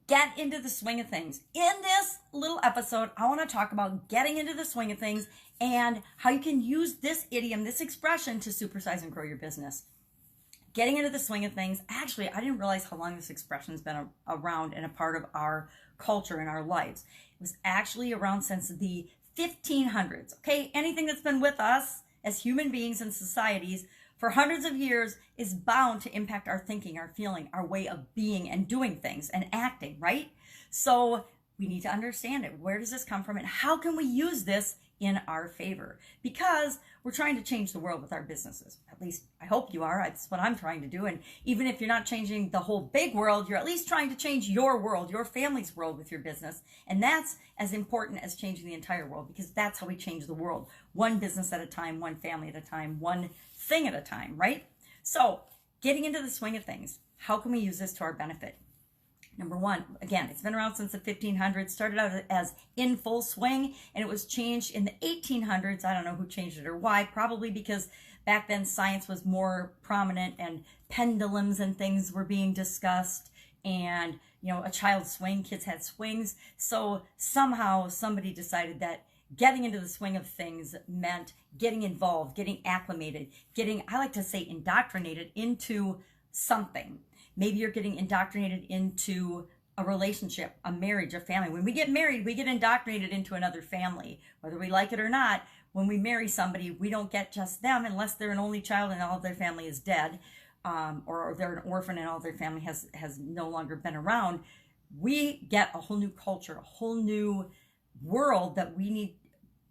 get into the swing of things. In this little episode, I want to talk about getting into the swing of things and how you can use this idiom, this expression, to supersize and grow your business. Getting into the swing of things. Actually, I didn't realize how long this expression has been around and a part of our culture and our lives. It was actually around since the 1500s. Okay, anything that's been with us as human beings and societies for hundreds of years is bound to impact our thinking, our feeling, our way of being and doing things and acting, right? So we need to understand it. Where does this come from and how can we use this in our favor? Because we're trying to change the world with our businesses. At least I hope you are. That's what I'm trying to do. And even if you're not changing the whole big world, you're at least trying to change your world, your family's world with your business. And that's as important as changing the entire world, because that's how we change the world. One business at a time, one family at a time, one thing at a time, right? So getting into the swing of things, how can we use this to our benefit? Number one, again, it's been around since the 1500s, started out as in full swing, and it was changed in the 1800s. I don't know who changed it or why, probably because back then science was more prominent and pendulums and things were being discussed, and, you know, a child's swing, kids had swings. So somehow somebody decided that getting into the swing of things meant getting involved, getting acclimated, getting, I like to say, indoctrinated into something. Maybe you're getting indoctrinated into a relationship, a marriage, a family. When we get married, we get indoctrinated into another family, whether we like it or not. When we marry somebody, we don't get just them unless they're an only child and all of their family is dead, or they're an orphan and all their family has no longer been around. We get a whole new culture, a whole new world that we need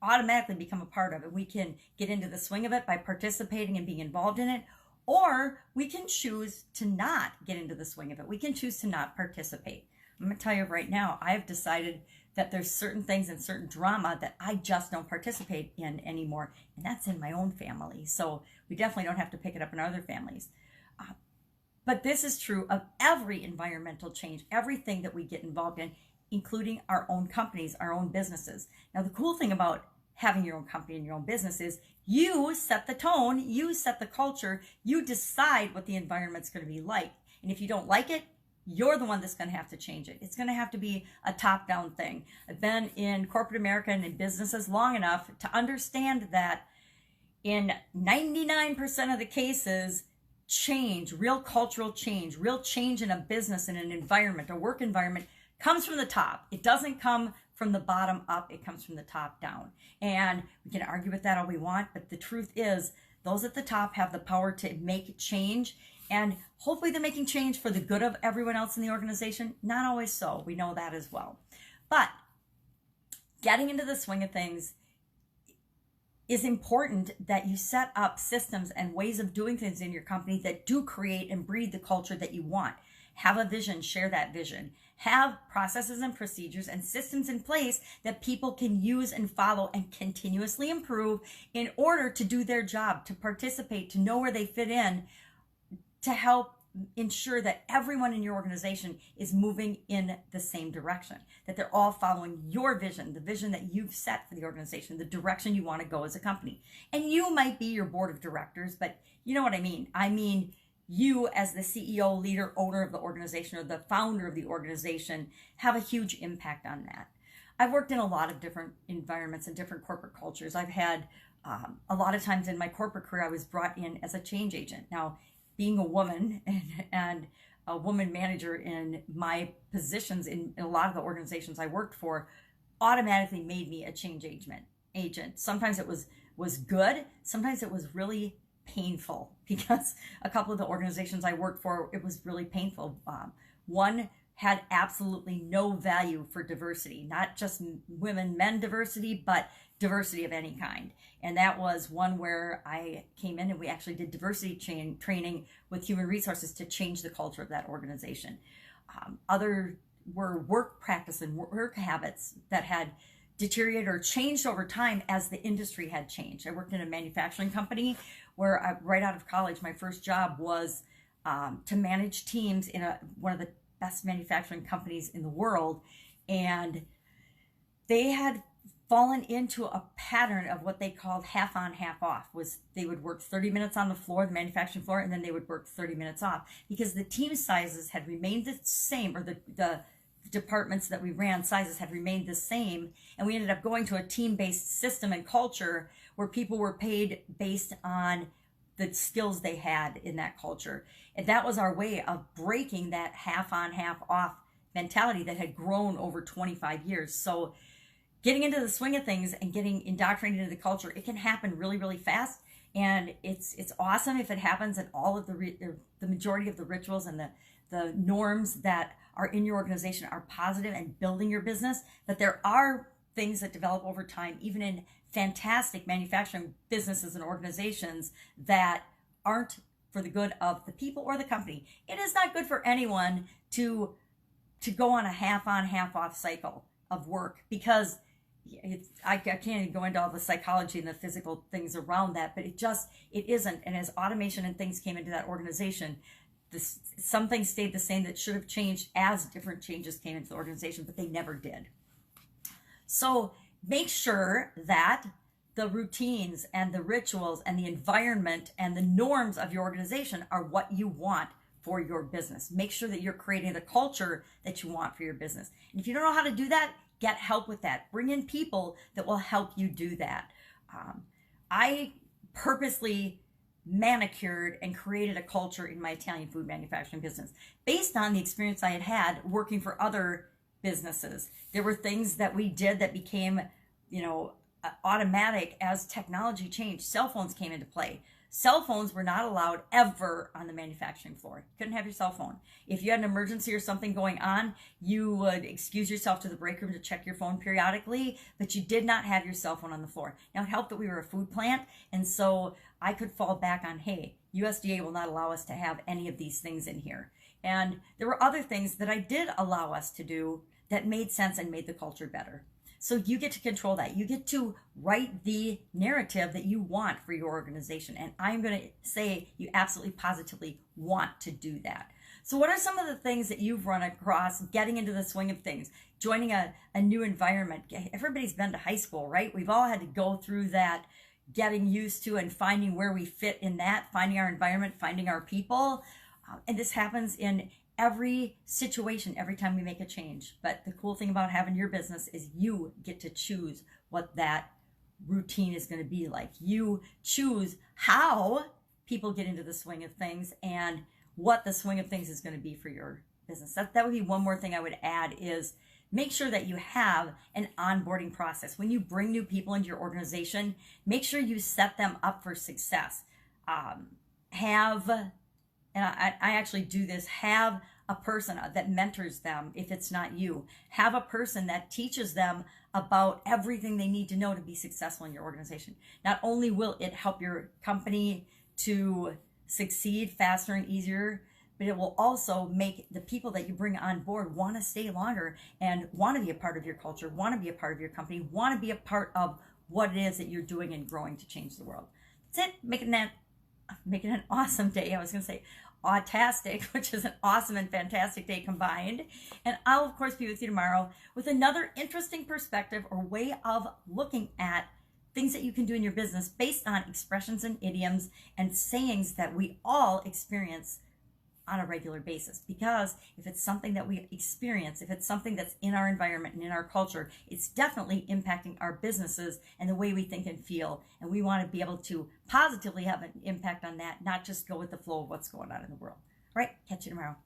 automatically become a part of. And we can get into the swing of it by participating and being involved in it. Or we can choose to not get into the swing of it. We can choose to not participate. I'm going to tell you right now, I've decided that there's certain things and certain drama that I just don't participate in anymore. And that's in my own family. So we definitely don't have to pick it up in other families. But this is true of every environmental change, everything that we get involved in, including our own companies, our own businesses. Now, the cool thing about having your own company and your own business is you set the tone, you set the culture, you decide what the environment's going to be like. And if you don't like it, you're the one that's going to have to change it. It's going to have to be a top-down thing. I've been in corporate America and in businesses long enough to understand that in 99% of the cases, change, real cultural change, real change in a business, in an environment, a work environment, comes from the top. It doesn't come from the bottom up, it comes from the top down. And we can argue with that all we want, but the truth is those at the top have the power to make change, and hopefully they're making change for the good of everyone else in the organization. Not always so, we know that as well. But getting into the swing of things is important, that you set up systems and ways of doing things in your company that do create and breed the culture that you want. Have a vision, share that vision. Have processes and procedures and systems in place that people can use and follow and continuously improve in order to do their job, to participate, to know where they fit in, to help ensure that everyone in your organization is moving in the same direction, that they're all following your vision, the vision that you've set for the organization, the direction you want to go as a company. And you might be your board of directors, but you know what I mean. I mean, you as the CEO, leader, owner of the organization, or the founder of the organization, have a huge impact on that. I've worked in a lot of different environments and different corporate cultures. I've had a lot of times in my corporate career, I was brought in as a change agent. Now, being a woman and a woman manager in my positions in a lot of the organizations I worked for automatically made me a change agent. Sometimes it was good. Sometimes it was really painful, because a couple of the organizations I worked for, it was really painful. One had absolutely no value for diversity, not just women, men diversity, but diversity of any kind. And that was one where I came in and we actually did diversity training with human resources to change the culture of that organization. Other were work practice and work habits that had deteriorated or changed over time as the industry had changed. I worked in a manufacturing company where right out of college, my first job was to manage teams in one of the best manufacturing companies in the world. And they had fallen into a pattern of what they called half on, half off. Was they would work 30 minutes on the floor, the manufacturing floor, and then they would work 30 minutes off, because the team sizes had remained the same, or the departments that we ran, sizes had remained the same, and we ended up going to a team-based system and culture where people were paid based on the skills they had in that culture. And that was our way of breaking that half on, half off mentality that had grown over 25 years. So getting into the swing of things and getting indoctrinated into the culture, it can happen really, really fast. And it's awesome if it happens, and all of the majority of the rituals and the norms that are in your organization are positive and building your business. But there are things that develop over time, even in fantastic manufacturing businesses and organizations, that aren't for the good of the people or the company. It is not good for anyone to go on a half on, half off cycle of work, because I can't even go into all the psychology and the physical things around that, but it isn't. And as automation and things came into that organization, some things stayed the same that should have changed as different changes came into the organization, but they never did. So make sure that the routines and the rituals and the environment and the norms of your organization are what you want for your business. Make sure that you're creating the culture that you want for your business. And if you don't know how to do that, get help with that. Bring in people that will help you do that. I purposely manicured and created a culture in my Italian food manufacturing business based on the experience I had had working for other businesses. There were things that we did that became, automatic as technology changed. Cell phones came into play. Cell phones were not allowed ever on the manufacturing floor. You couldn't have your cell phone. If you had an emergency or something going on, you would excuse yourself to the break room to check your phone periodically, but you did not have your cell phone on the floor. Now, it helped that we were a food plant, and so I could fall back on, hey, USDA will not allow us to have any of these things in here. And there were other things that I did allow us to do that made sense and made the culture better. So you get to control that. You get to write the narrative that you want for your organization. And I'm going to say you absolutely positively want to do that. So what are some of the things that you've run across getting into the swing of things, joining a new environment? Everybody's been to high school, right? We've all had to go through that, getting used to and finding where we fit in that, finding our environment, finding our people. And this happens in every situation, every time we make a change. But the cool thing about having your business is you get to choose what that routine is going to be like. You choose how people get into the swing of things and what the swing of things is going to be for your business. That would be one more thing I would add, is make sure that you have an onboarding process. When you bring new people into your organization, make sure you set them up for success. And I actually do this, have a person that mentors them if it's not you. Have a person that teaches them about everything they need to know to be successful in your organization. Not only will it help your company to succeed faster and easier, but it will also make the people that you bring on board want to stay longer and want to be a part of your culture, want to be a part of your company, want to be a part of what it is that you're doing and growing to change the world. That's it. Making it an awesome day. I was going to say autastic, which is an awesome and fantastic day combined. And I'll, of course, be with you tomorrow with another interesting perspective or way of looking at things that you can do in your business based on expressions and idioms and sayings that we all experience on a regular basis. Because if it's something that we experience, if it's something that's in our environment and in our culture, it's definitely impacting our businesses and the way we think and feel. And we want to be able to positively have an impact on that, not just go with the flow of what's going on in the world. All right, catch you tomorrow.